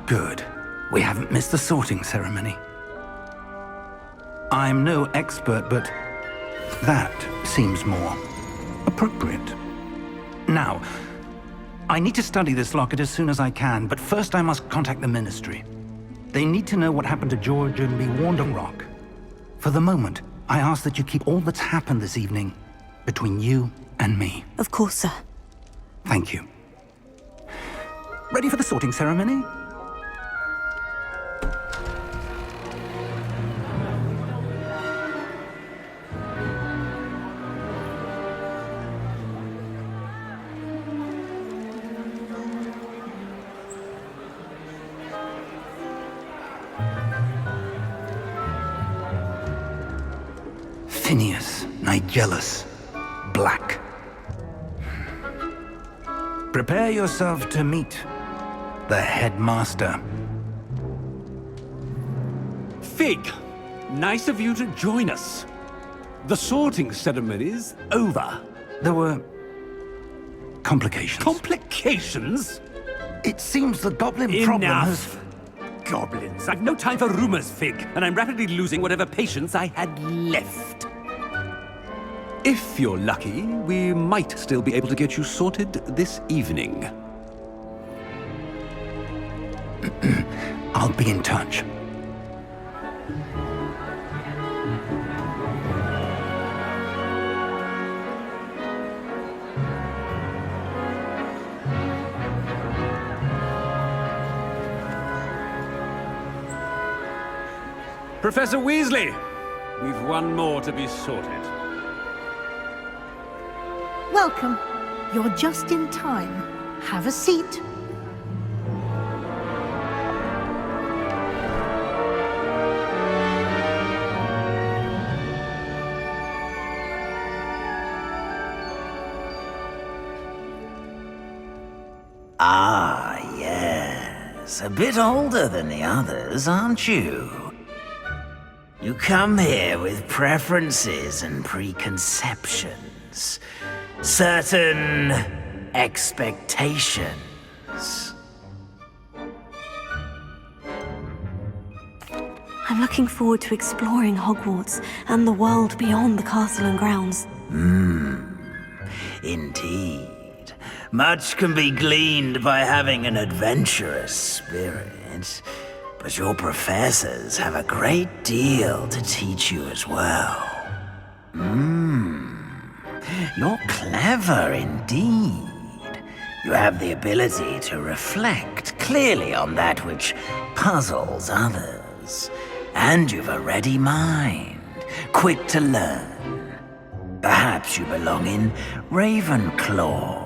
Good. We haven't missed the sorting ceremony. I'm no expert, but that seems more appropriate. Now, I need to study this locket as soon as I can, but first I must contact the Ministry. They need to know what happened to George and be warned on Rock. For the moment, I ask that you keep all that's happened this evening between you and me. Of course, sir. Thank you. Ready for the sorting ceremony? Phineas, Nigellus, Black. Prepare yourself to meet the headmaster. Fig, nice of you to join us. The sorting ceremony's over. There were complications. Complications? It seems the goblin problem has... Enough! Goblins. I've no time for rumors, Fig, and I'm rapidly losing whatever patience I had left. If you're lucky, we might still be able to get you sorted this evening. I'll be in touch. Professor Weasley, we've one more to be sorted. Welcome. You're just in time. Have a seat. Ah, yes. A bit older than the others, aren't you? You come here with preferences and preconceptions. Certain expectations. I'm looking forward to exploring Hogwarts and the world beyond the castle and grounds. Indeed. Much can be gleaned by having an adventurous spirit, but your professors have a great deal to teach you as well. You're clever indeed. You have the ability to reflect clearly on that which puzzles others. And you've a ready mind, quick to learn. Perhaps you belong in Ravenclaw.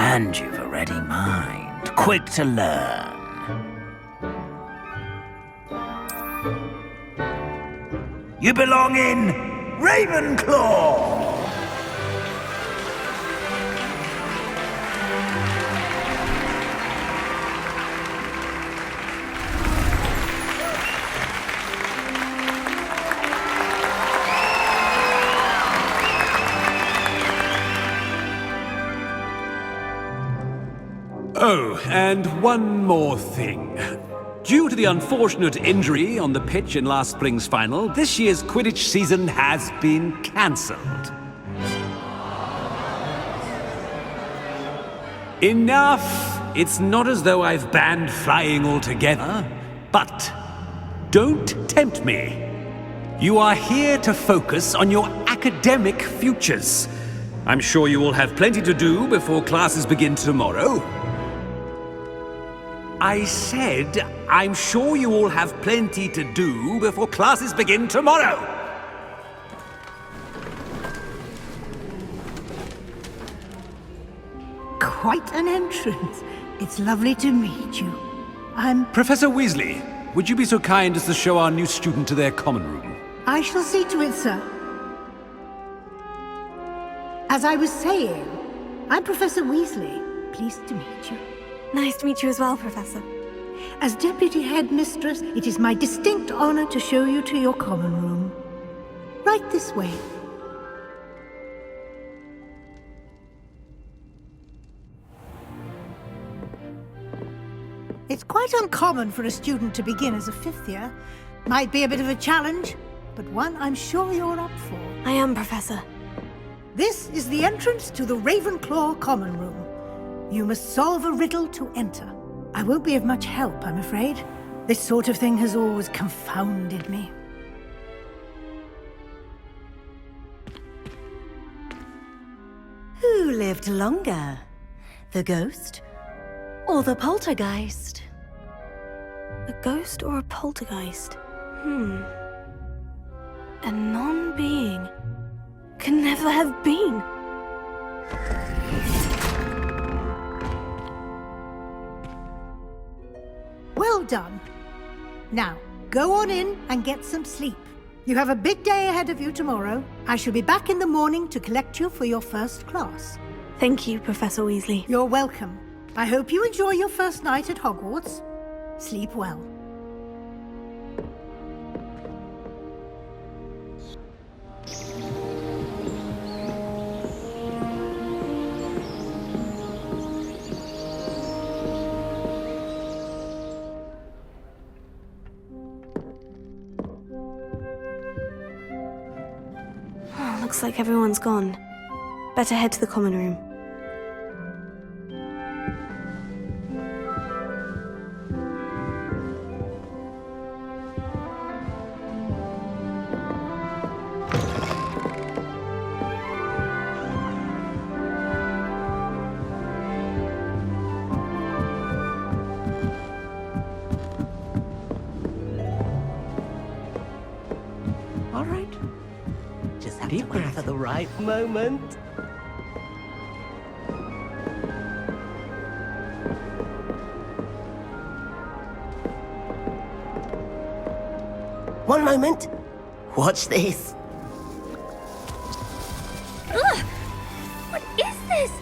And you've a ready mind, quick to learn. You belong in Ravenclaw! Oh, and one more thing. Due to the unfortunate injury on the pitch in last spring's final, this year's Quidditch season has been cancelled. Enough! It's not as though I've banned flying altogether, but don't tempt me. You are here to focus on your academic futures. I'm sure you will have plenty to do before classes begin tomorrow. I said, I'm sure you all have plenty to do before classes begin tomorrow. Quite an entrance. It's lovely to meet you. Professor Weasley, would you be so kind as to show our new student to their common room? I shall see to it, sir. As I was saying, I'm Professor Weasley. Pleased to meet you. Nice to meet you as well, Professor. As Deputy Headmistress, it is my distinct honor to show you to your common room. Right this way. It's quite uncommon for a student to begin as a fifth year. Might be a bit of a challenge, but one I'm sure you're up for. I am, Professor. This is the entrance to the Ravenclaw Common Room. You must solve a riddle to enter. I won't be of much help, I'm afraid. This sort of thing has always confounded me. Who lived longer? The ghost or the poltergeist? A ghost or a poltergeist? A non-being can never have been. Well done. Now, go on in and get some sleep. You have a big day ahead of you tomorrow. I shall be back in the morning to collect you for your first class. Thank you, Professor Weasley. You're welcome. I hope you enjoy your first night at Hogwarts. Sleep well. Looks like everyone's gone. Better head to the common room. All right. Just have to wait for the right moment. One moment. Watch this. What is this?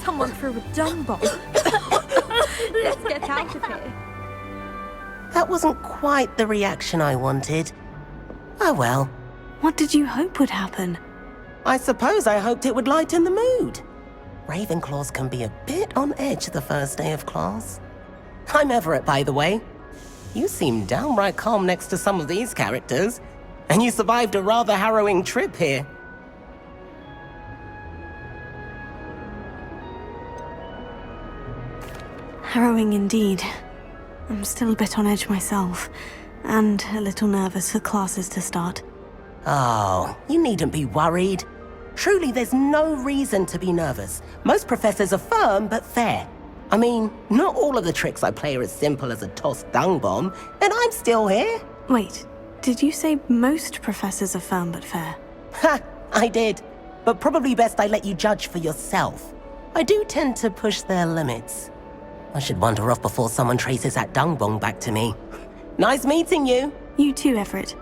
Someone threw a dung bomb. Let's get out of here. That wasn't quite the reaction I wanted. Oh well. What did you hope would happen? I suppose I hoped it would lighten the mood. Ravenclaws can be a bit on edge the first day of class. I'm Everett, by the way. You seem downright calm next to some of these characters, and you survived a rather harrowing trip here. Harrowing indeed. I'm still a bit on edge myself, and a little nervous for classes to start. Oh, you needn't be worried. Truly, there's no reason to be nervous. Most professors are firm but fair. I mean, not all of the tricks I play are as simple as a tossed dung bomb, and I'm still here. Wait, did you say most professors are firm but fair? Ha, I did. But probably best I let you judge for yourself. I do tend to push their limits. I should wander off before someone traces that dung bomb back to me. Nice meeting you. You too, Everett.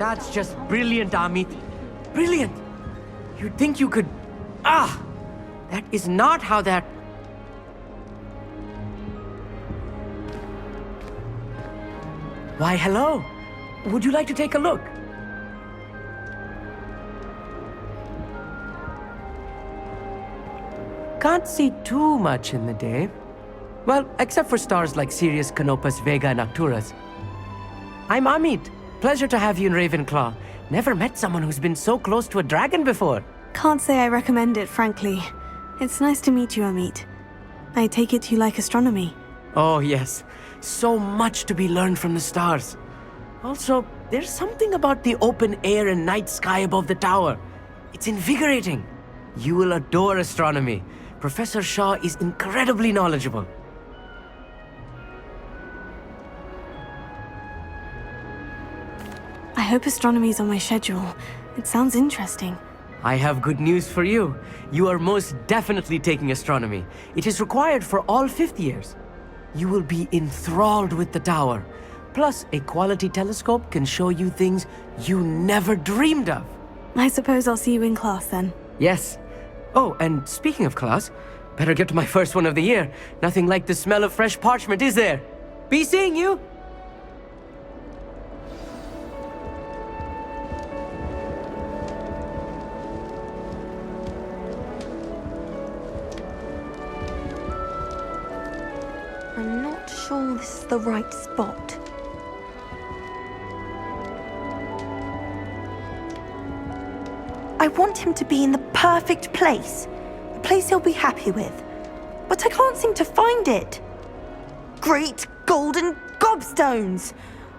That's just brilliant, Amit. Brilliant! You'd think you could... That is not how that... Why, hello. Would you like to take a look? Can't see too much in the day. Well, except for stars like Sirius, Canopus, Vega, and Arcturus. I'm Amit. Pleasure to have you in Ravenclaw. Never met someone who's been so close to a dragon before. Can't say I recommend it, frankly. It's nice to meet you, Amit. I take it you like astronomy. Oh, yes. So much to be learned from the stars. Also, there's something about the open air and night sky above the tower. It's invigorating. You will adore astronomy. Professor Shaw is incredibly knowledgeable. I hope astronomy's on my schedule. It sounds interesting. I have good news for you. You are most definitely taking astronomy. It is required for all fifth years. You will be enthralled with the tower. Plus, a quality telescope can show you things you never dreamed of. I suppose I'll see you in class then. Yes. Oh, and speaking of class, better get to my first one of the year. Nothing like the smell of fresh parchment, is there? Be seeing you! I'm not sure this is the right spot. I want him to be in the perfect place. A place he'll be happy with. But I can't seem to find it. Great golden gobstones!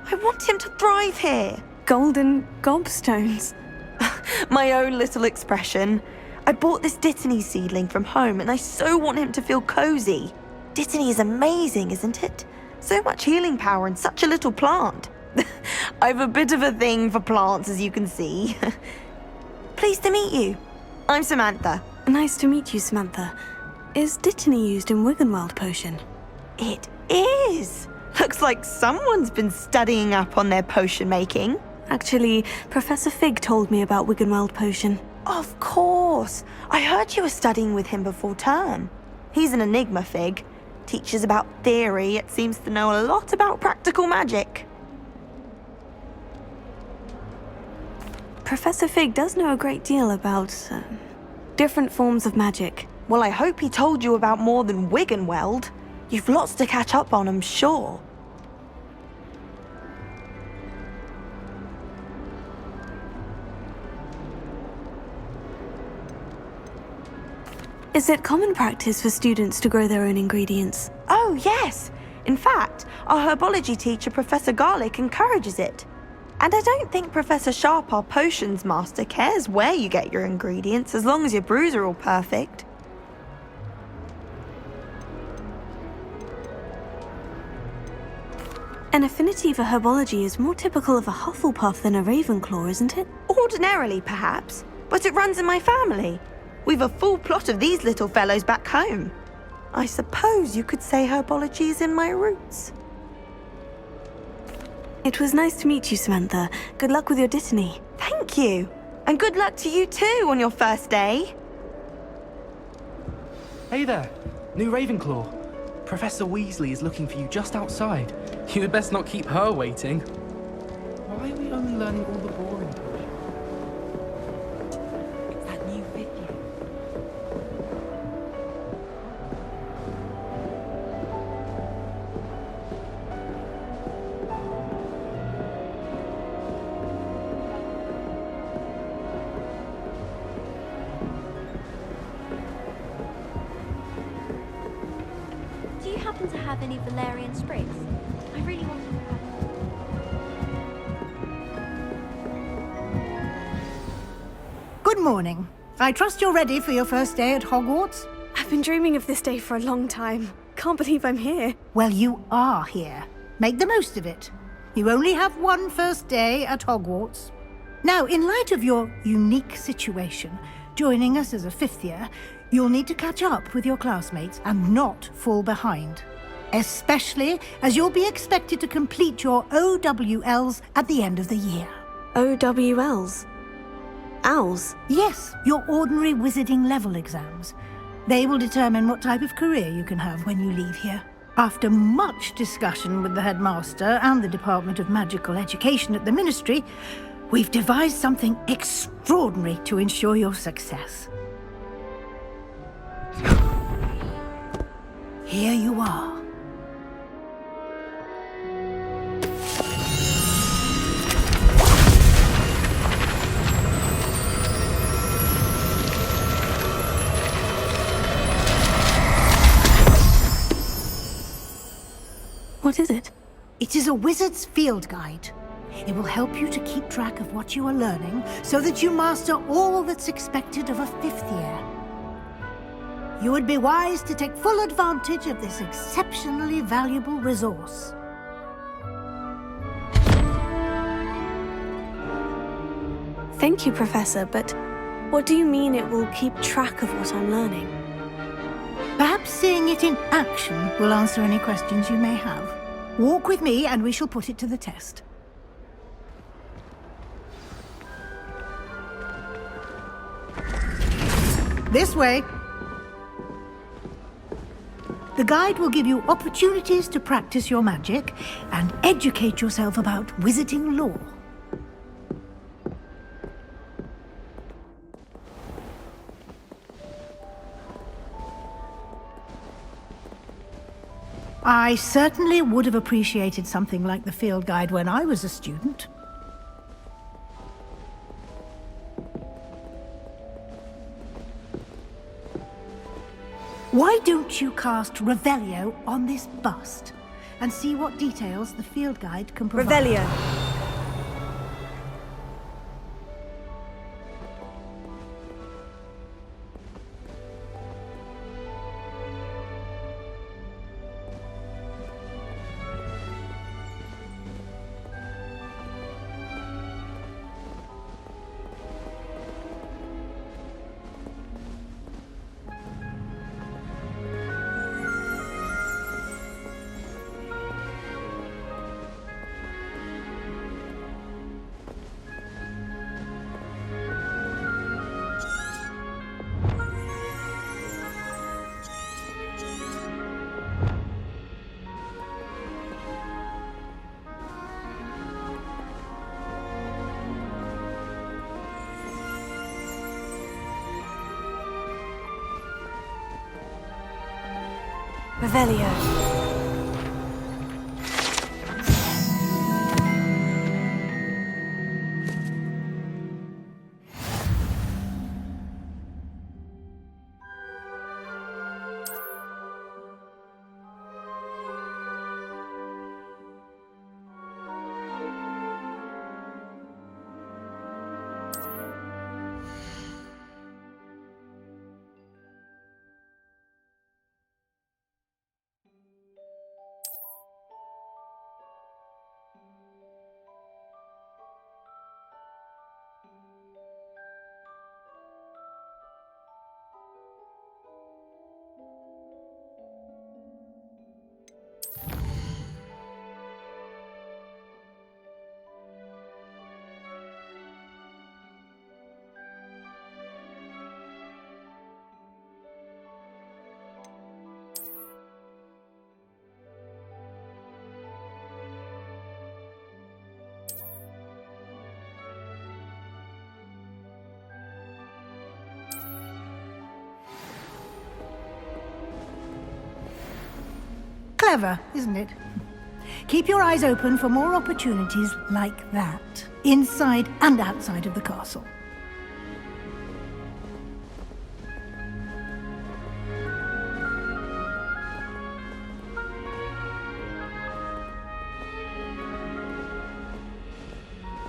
I want him to thrive here. Golden gobstones. My own little expression. I bought this Dittany seedling from home and I so want him to feel cozy. Dittany is amazing, isn't it? So much healing power in such a little plant. I've a bit of a thing for plants, as you can see. Pleased to meet you. I'm Samantha. Nice to meet you, Samantha. Is Dittany used in Wiggenweld potion? It is. Looks like someone's been studying up on their potion making. Actually, Professor Fig told me about Wiggenweld potion. Of course. I heard you were studying with him before term. He's an enigma, Fig. Teaches about theory, yet seems to know a lot about practical magic. Professor Fig does know a great deal about different forms of magic. Well, I hope he told you about more than Wiggenweld. You've lots to catch up on, I'm sure. Is it common practice for students to grow their own ingredients? Oh, yes. In fact, our herbology teacher, Professor Garlick, encourages it. And I don't think Professor Sharp, our potions master, cares where you get your ingredients as long as your brews are all perfect. An affinity for herbology is more typical of a Hufflepuff than a Ravenclaw, isn't it? Ordinarily, perhaps, but it runs in my family. We've a full plot of these little fellows back home. I suppose you could say herbology is in my roots. It was nice to meet you, Samantha. Good luck with your Dittany. Thank you. And good luck to you too on your first day. Hey there, new Ravenclaw. Professor Weasley is looking for you just outside. You had best not keep her waiting. Why are we only learning all the boring potions? It's that new video. Do you happen to have any valerian sprigs? I really want to have. Good morning. I trust you're ready for your first day at Hogwarts? I've been dreaming of this day for a long time. Can't believe I'm here. Well, you are here. Make the most of it. You only have one first day at Hogwarts. Now, in light of your unique situation, joining us as a fifth year, you'll need to catch up with your classmates and not fall behind. Especially as you'll be expected to complete your OWLs at the end of the year. OWLs? Owls? Yes, your ordinary wizarding level exams. They will determine what type of career you can have when you leave here. After much discussion with the headmaster and the Department of Magical Education at the Ministry, we've devised something extraordinary to ensure your success. Here you are. What is it? It is a wizard's field guide. It will help you to keep track of what you are learning so that you master all that's expected of a 5th year. You would be wise to take full advantage of this exceptionally valuable resource. Thank you, Professor, but what do you mean it will keep track of what I'm learning? Perhaps seeing it in action will answer any questions you may have. Walk with me and we shall put it to the test. This way. The guide will give you opportunities to practice your magic and educate yourself about wizarding lore. I certainly would have appreciated something like the field guide when I was a student. Why don't you cast Revelio on this bust and see what details the field guide can provide? Revelio. Revelio. Clever, isn't it? Keep your eyes open for more opportunities like that, inside and outside of the castle.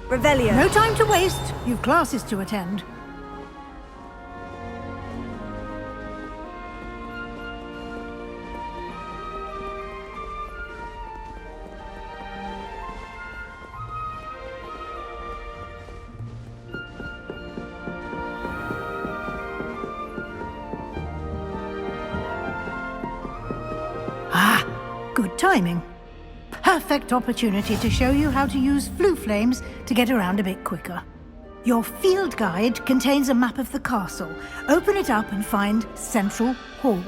Revelio. No time to waste. You've classes to attend. Good timing. perfect opportunity to show you how to use flue flames to get around a bit quicker. Your field guide contains a map of the castle. Open it up and find Central Hall.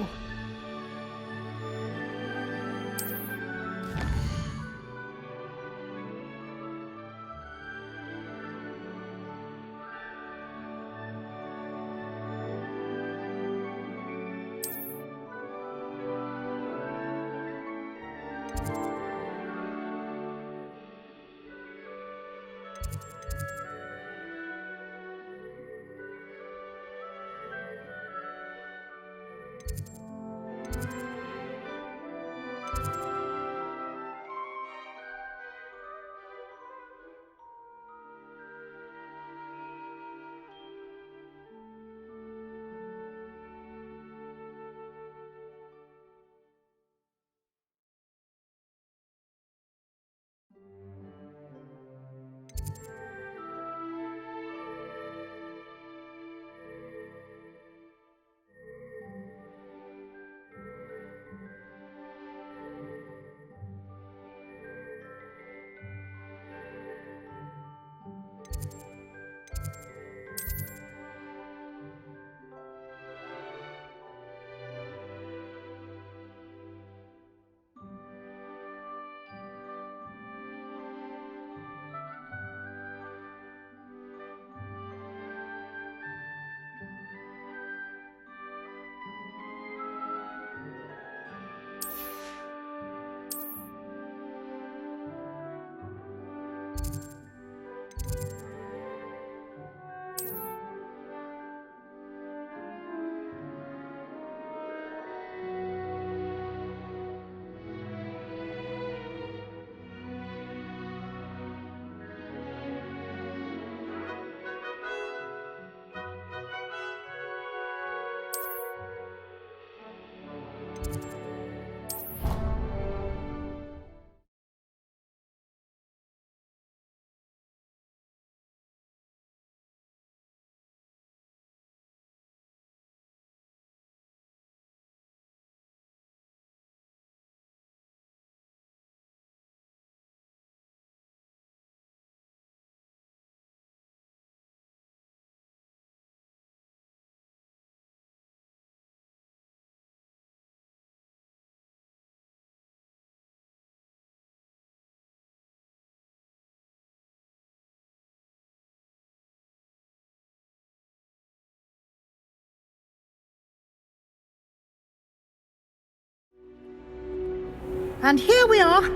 And here we are.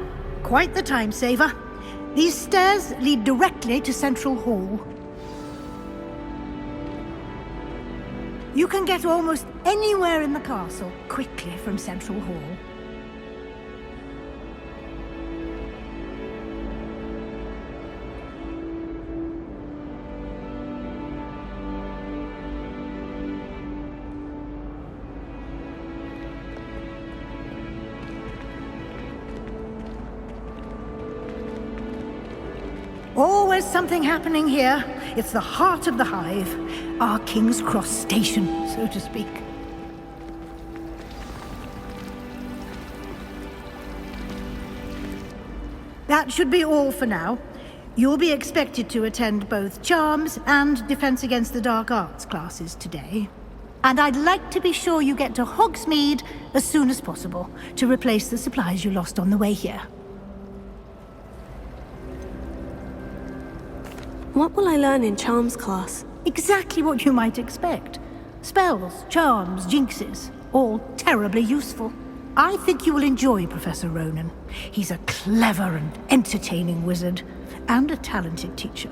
Quite the time saver. These stairs lead directly to Central Hall. You can get almost anywhere in the castle quickly from Central Hall. Always something happening here. It's the heart of the hive. Our King's Cross station, so to speak. That should be all for now. You'll be expected to attend both Charms and Defense Against the Dark Arts classes today. And I'd like to be sure you get to Hogsmeade as soon as possible to replace the supplies you lost on the way here. What will I learn in Charms class? Exactly what you might expect. Spells, charms, jinxes, all terribly useful. I think you will enjoy Professor Ronan. He's a clever and entertaining wizard, and a talented teacher.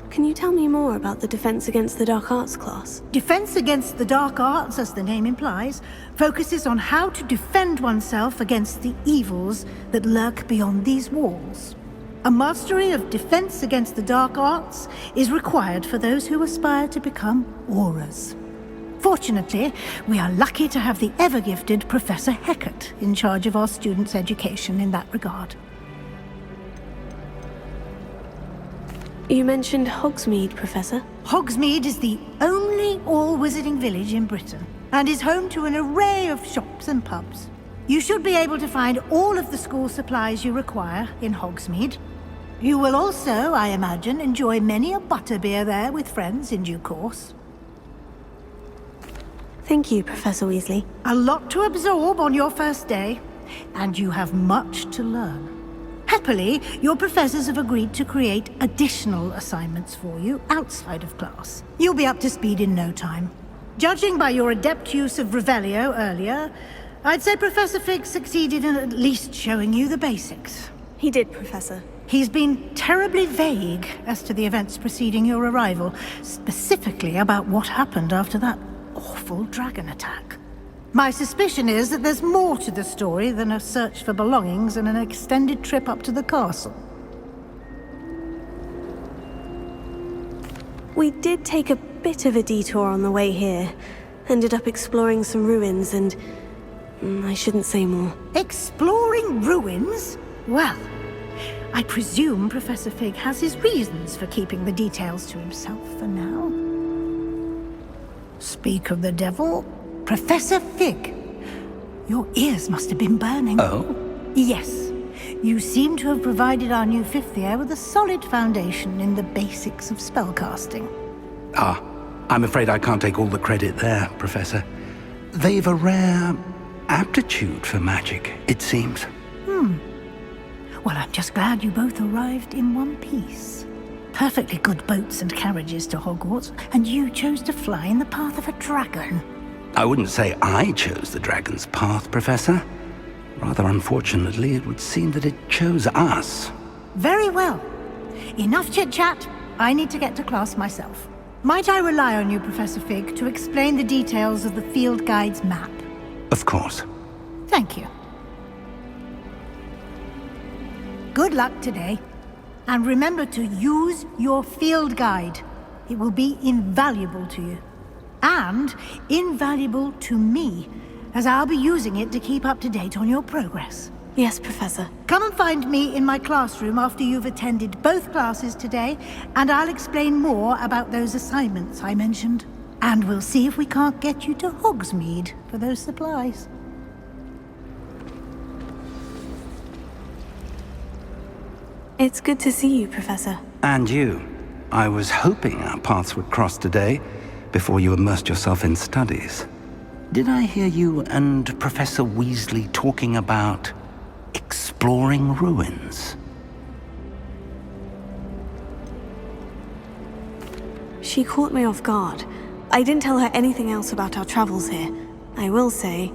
Can you tell me more about the Defense Against the Dark Arts class? Defense Against the Dark Arts, as the name implies, focuses on how to defend oneself against the evils that lurk beyond these walls. A mastery of Defense Against the Dark Arts is required for those who aspire to become Auras. Fortunately, we are lucky to have the ever-gifted Professor Hecat in charge of our students' education in that regard. You mentioned Hogsmeade, Professor. Hogsmeade is the only all-wizarding village in Britain, and is home to an array of shops and pubs. You should be able to find all of the school supplies you require in Hogsmeade. You will also, I imagine, enjoy many a butterbeer there with friends in due course. Thank you, Professor Weasley. A lot to absorb on your first day, and you have much to learn. Happily, your professors have agreed to create additional assignments for you outside of class. You'll be up to speed in no time. Judging by your adept use of Revelio earlier, I'd say Professor Fig succeeded in at least showing you the basics. He did, Professor. He's been terribly vague as to the events preceding your arrival, specifically about what happened after that awful dragon attack. My suspicion is that there's more to the story than a search for belongings and an extended trip up to the castle. We did take a bit of a detour on the way here. Ended up exploring some ruins and... I shouldn't say more. Exploring ruins? Well, I presume Professor Fig has his reasons for keeping the details to himself for now. Speak of the devil, Professor Fig. Your ears must have been burning. Oh? Yes. You seem to have provided our new fifth year with a solid foundation in the basics of spellcasting. Ah, I'm afraid I can't take all the credit there, Professor. They've a rare aptitude for magic, it seems. Well, I'm just glad you both arrived in one piece. Perfectly good boats and carriages to Hogwarts, and you chose to fly in the path of a dragon. I wouldn't say I chose the dragon's path, Professor. Rather unfortunately, it would seem that it chose us. Very well. Enough chit-chat. I need to get to class myself. Might I rely on you, Professor Fig, to explain the details of the field guide's map? Of course. Thank you. Good luck today. And remember to use your field guide. It will be invaluable to you. And invaluable to me, as I'll be using it to keep up to date on your progress. Yes, Professor. Come and find me in my classroom after you've attended both classes today, and I'll explain more about those assignments I mentioned. And we'll see if we can't get you to Hogsmeade for those supplies. It's good to see you, Professor. And you. I was hoping our paths would cross today, before you immersed yourself in studies. Did I hear you and Professor Weasley talking about exploring ruins? She caught me off guard. I didn't tell her anything else about our travels here. I will say,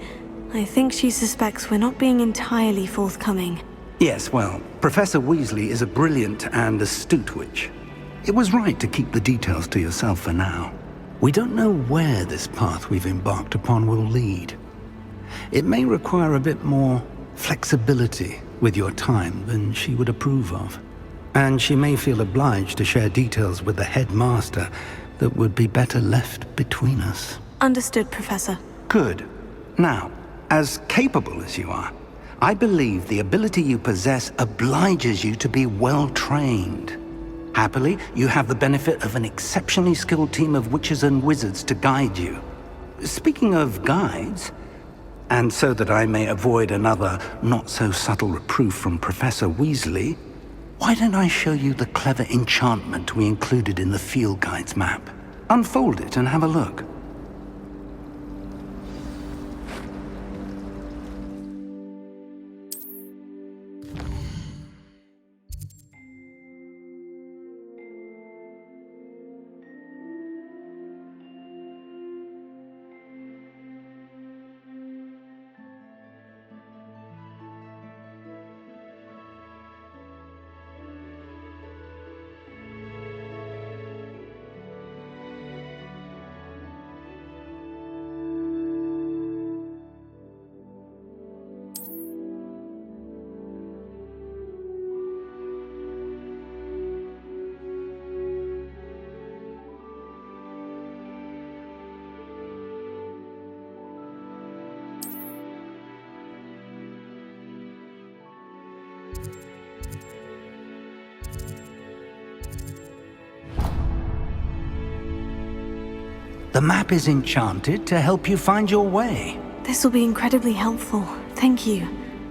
I think she suspects we're not being entirely forthcoming. Yes, well, Professor Weasley is a brilliant and astute witch. It was right to keep the details to yourself for now. We don't know where this path we've embarked upon will lead. It may require a bit more flexibility with your time than she would approve of. And she may feel obliged to share details with the headmaster that would be better left between us. Understood, Professor. Good. Now, as capable as you are, I believe the ability you possess obliges you to be well-trained. Happily, you have the benefit of an exceptionally skilled team of witches and wizards to guide you. Speaking of guides, and so that I may avoid another not-so-subtle reproof from Professor Weasley, why don't I show you the clever enchantment we included in the field guide's map? Unfold it and have a look. The map is enchanted to help you find your way. This will be incredibly helpful. thank you.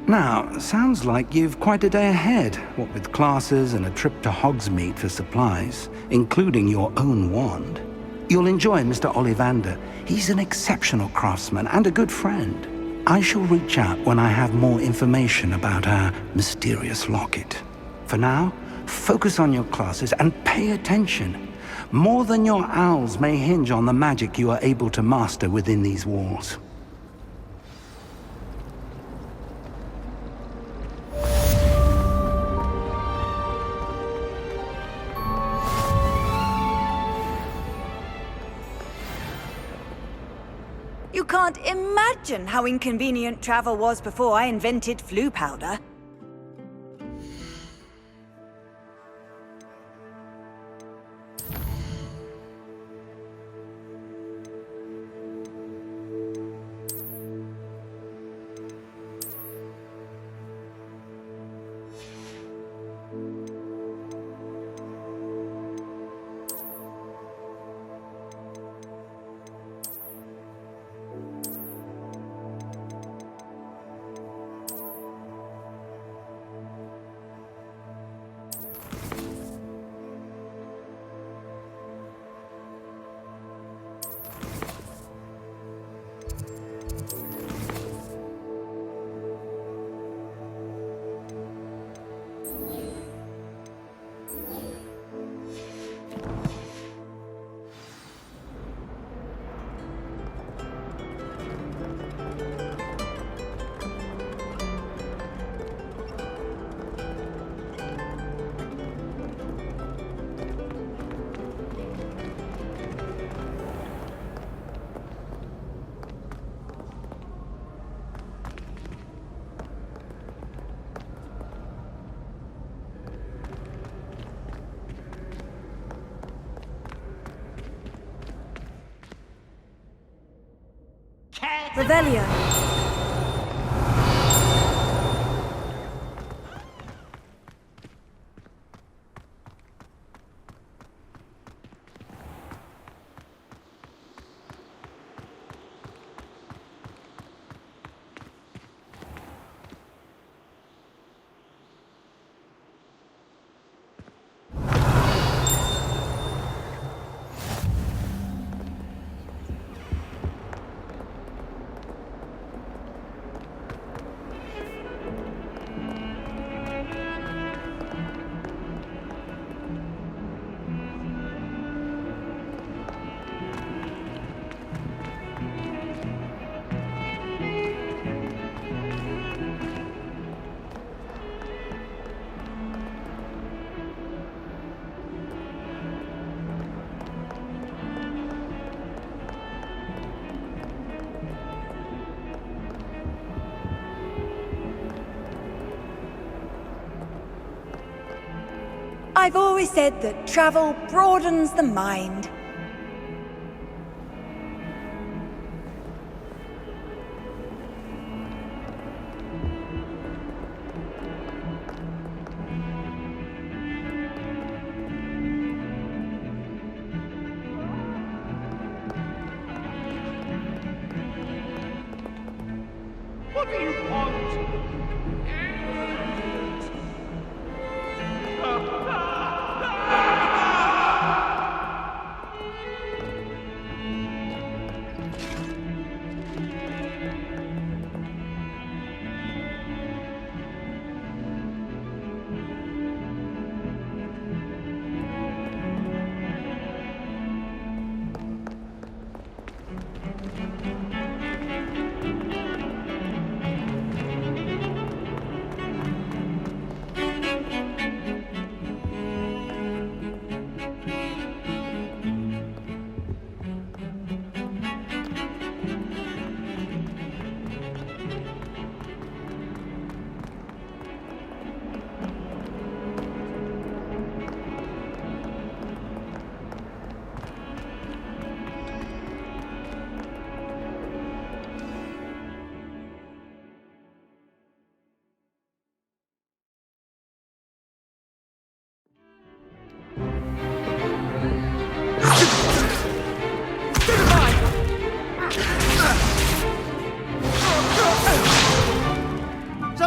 Now, sounds like you've quite a day ahead, what with classes and a trip to Hogsmeade for supplies, including your own wand. You'll enjoy Mr. Ollivander. He's an exceptional craftsman and a good friend. I shall reach out when I have more information about our mysterious locket. For now, focus on your classes and pay attention. More than your owls may hinge on the magic you are able to master within these walls. You can't imagine how inconvenient travel was before I invented flu powder. Revelio. I've always said that travel broadens the mind. What do you want?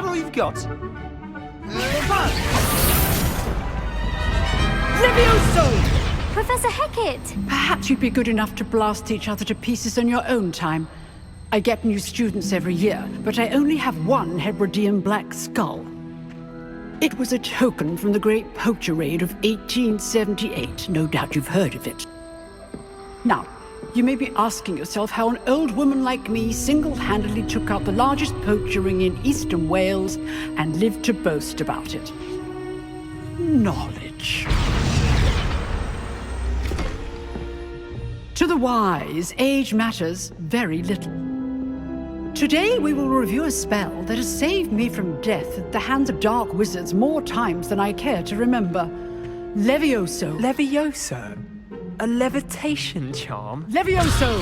all you've got? Levioso! Professor Hecat! Perhaps you'd be good enough to blast each other to pieces on your own time. I get new students every year, but I only have one Hebridean black skull. It was a token from the Great Poacher Raid of 1878. No doubt you've heard of it. Now, you may be asking yourself how an old woman like me single-handedly took out the largest poacher ring in eastern Wales and lived to boast about it. Knowledge. To the wise, age matters very little. Today we will review a spell that has saved me from death at the hands of dark wizards more times than I care to remember. Levioso. Levioso? A levitation charm? Levioso!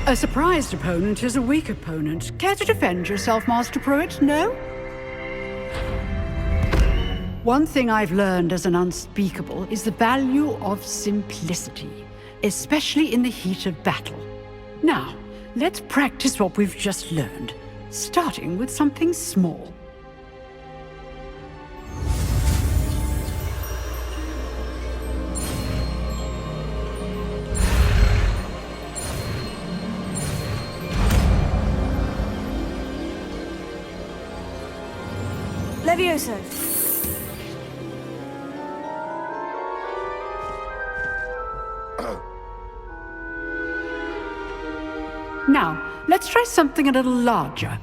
A surprised opponent is a weak opponent. Care to defend yourself, Master Pruitt? No? One thing I've learned as an unspeakable is the value of simplicity, especially in the heat of battle. Now, let's practice what we've just learned, starting with something small. Levioso. Now, let's try something a little larger.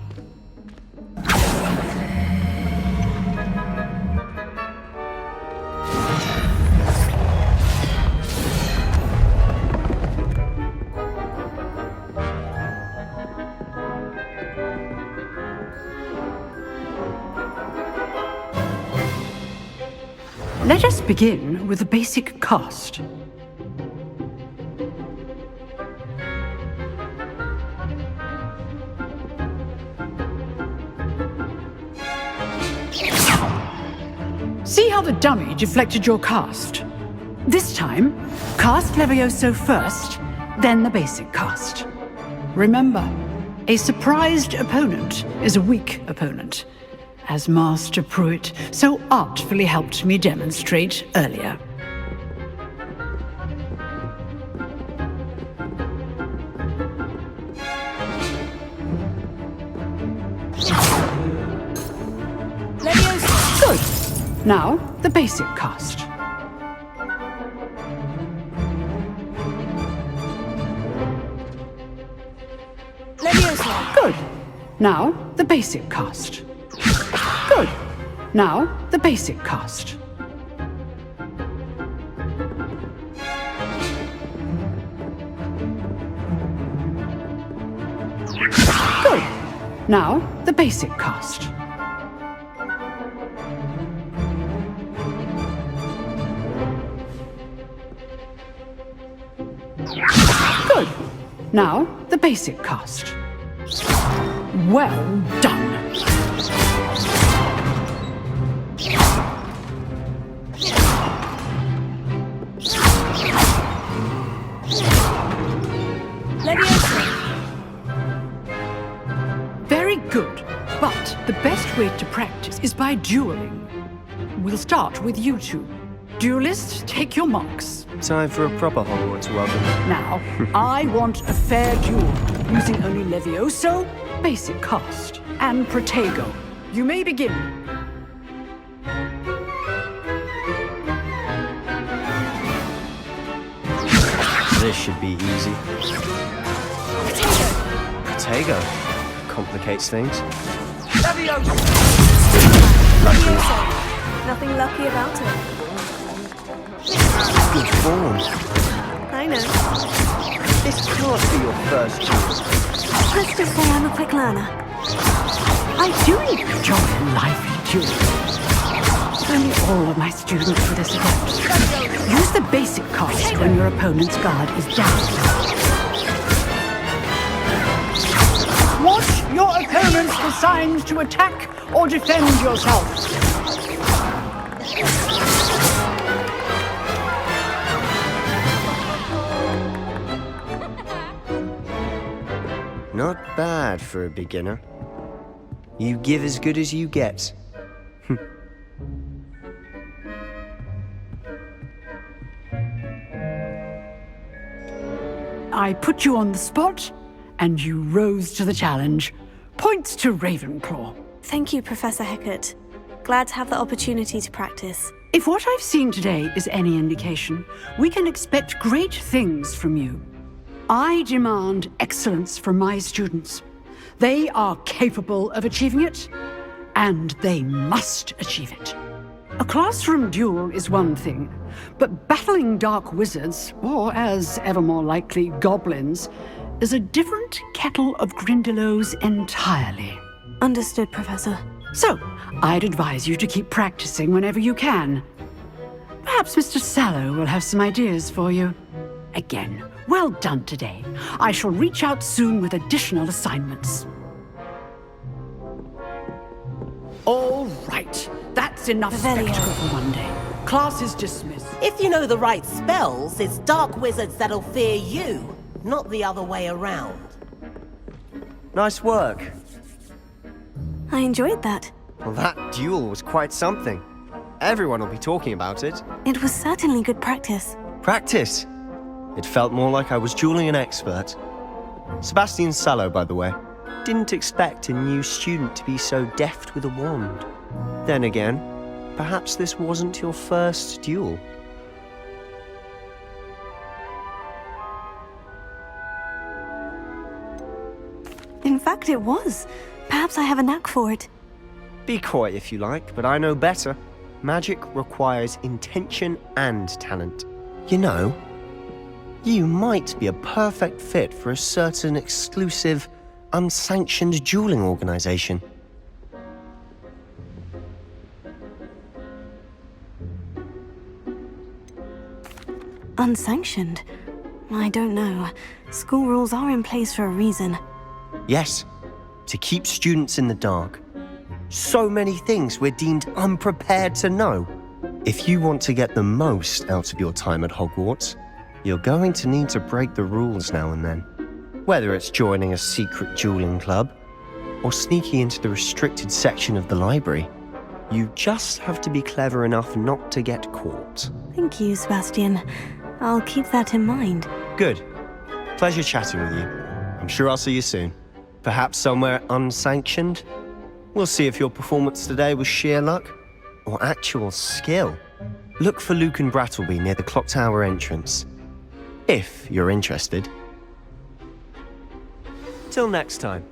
Let us begin with the basic cast. See how the dummy deflected your cast? This time, cast Levioso first, then the basic cast. Remember, a surprised opponent is a weak opponent, as Master Pruitt so artfully helped me demonstrate earlier. Good. Now, the basic cast. Levioso. Good. Now, the basic cast. Good. Now, the basic cast. Good. Now, the basic cast. Good. Now, the basic cast. Well done. Very good, but the best way to practice is by dueling. We'll start with you two. Duelists, take your marks. Time for a proper Hogwarts welcome. Now, I want a fair duel, using only Levioso, basic cast, and Protego. You may begin. This should be easy. Protego. Complicates things. Levioso. Nothing lucky about it. Good form. I know. This can't be your first duel. Let's just say I'm a quick learner. I do enjoy a lively duel. Only all of my students for this event. Use the basic cast when your opponent's guard is down. Watch your opponents for signs to attack or defend yourself. Not bad for a beginner. You give as good as you get. I put you on the spot, and you rose to the challenge. Points to Ravenclaw. Thank you, Professor Hecat. Glad to have the opportunity to practice. If what I've seen today is any indication, we can expect great things from you. I demand excellence from my students. They are capable of achieving it, and they must achieve it. A classroom duel is one thing, but battling dark wizards, or as ever more likely, goblins, is a different kettle of Grindylows entirely. Understood, Professor. So, I'd advise you to keep practicing whenever you can. Perhaps Mr. Sallow will have some ideas for you. Again, well done today. I shall reach out soon with additional assignments. All right. That's enough spectacle for one day. Class is dismissed. If you know the right spells, it's dark wizards that'll fear you, not the other way around. Nice work. I enjoyed that. Well, that duel was quite something. Everyone will be talking about it. It was certainly good practice. Practice? It felt more like I was dueling an expert. Sebastian Sallow, by the way. Didn't expect a new student to be so deft with a wand. Then again, perhaps this wasn't your first duel. In fact, it was. Perhaps I have a knack for it. Be coy if you like, but I know better. Magic requires intention and talent. You know, you might be a perfect fit for a certain exclusive, unsanctioned dueling organization. Unsanctioned? I don't know. School rules are in place for a reason. Yes, to keep students in the dark. So many things we're deemed unprepared to know. If you want to get the most out of your time at Hogwarts, you're going to need to break the rules now and then. Whether it's joining a secret dueling club, or sneaking into the restricted section of the library, you just have to be clever enough not to get caught. Thank you, Sebastian. I'll keep that in mind. Good. Pleasure chatting with you. I'm sure I'll see you soon. Perhaps somewhere unsanctioned? We'll see if your performance today was sheer luck or actual skill. Look for Luke and Brattleby near the clock tower entrance. If you're interested. Till next time.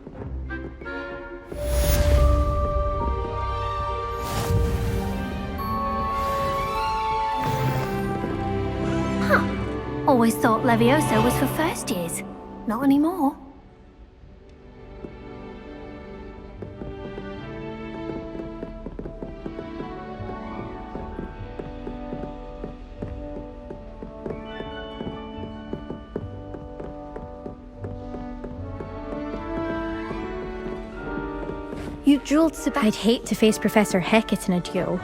Always thought Levioso was for first years. Not anymore. You drilled I'd hate to face Professor Hecat in a duel.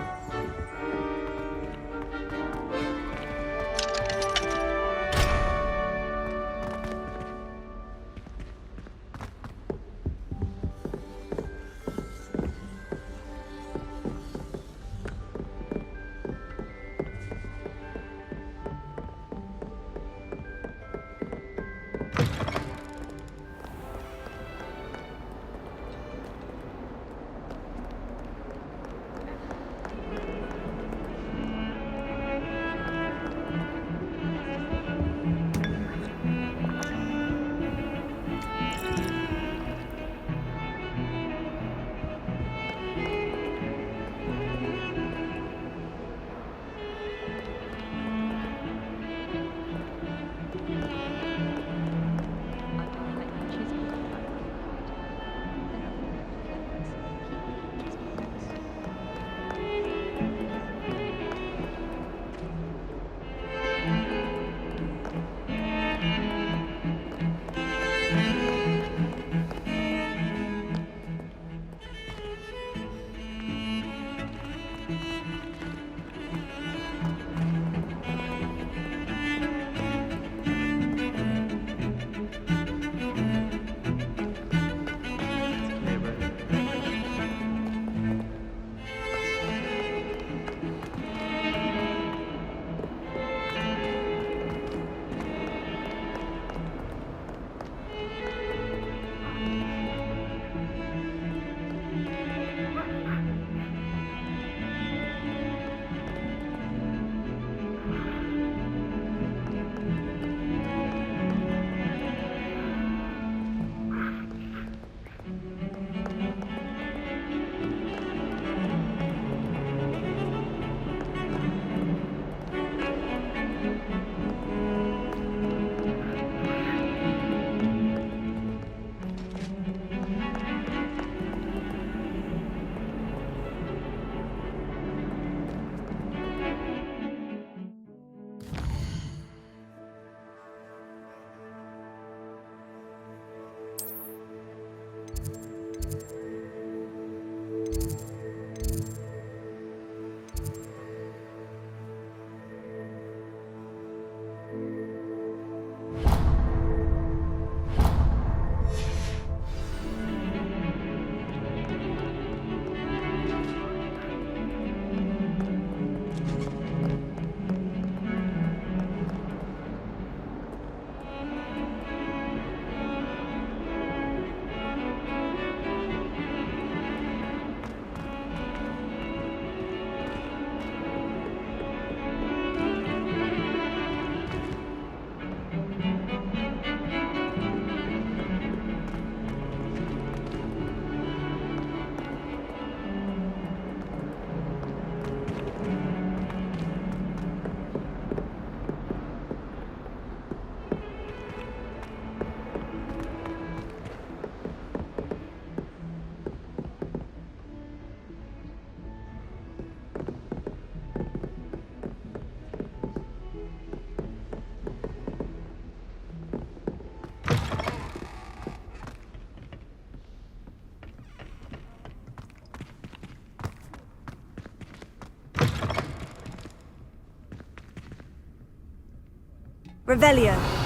Revelio.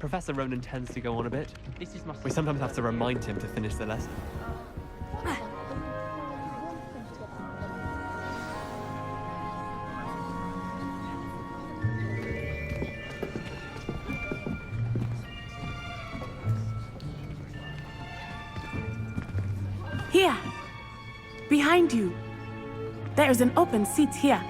Professor Ronan tends to go on a bit. We sometimes have to remind him to finish the lesson. Here! Behind you! There is an open seat here.